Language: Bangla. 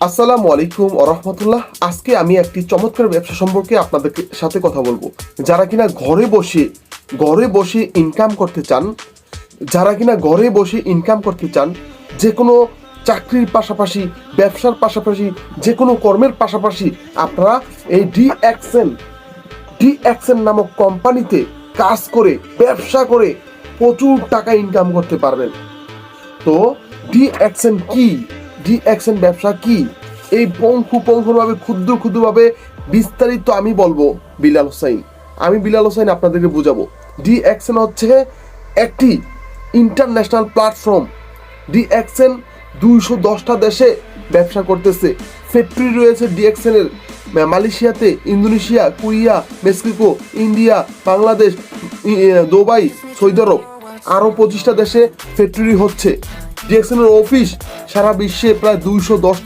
আসসালামু আলাইকুম ওয়া রাহমাতুল্লাহ। আজকে আমি একটি চমৎকার ব্যবসা সম্পর্কে আপনাদের সাথে কথা বলবো। যারা কিনা ঘরে বসে ইনকাম করতে চান, যে কোনো চাকরির পাশাপাশি, ব্যবসার পাশাপাশি, যে কোনো কর্মের পাশাপাশি আপনারা এই ডি অ্যাকশন নামক কোম্পানিতে কাজ করে, ব্যবসা করে প্রচুর টাকা ইনকাম করতে পারবেন। তো ডি অ্যাকশন ব্যবসা কি, এই পুঙ্খানুপুঙ্খভাবে ক্ষুদ্রভাবে বিস্তারিত আমি বলবো। বিলাল হোসাইন আপনাদেরকে বুঝাবো। ডি অ্যাকশন হচ্ছে একটি ইন্টারন্যাশনাল প্ল্যাটফর্ম। ডি অ্যাকশন 210টা দেশে ব্যবসা করতেছে। ফ্যাক্টরি রয়েছে ডি অ্যাকশনের মালয়েশিয়াতে, Indonesia, Korea, Mexico, India, Bangladesh, Dubai, Saudi Arab, আরও 25টা দেশে ফ্যাক্টরি হচ্ছে। ডি অ্যাকশনের অফিস সারা বিশ্বে প্রায় 210টা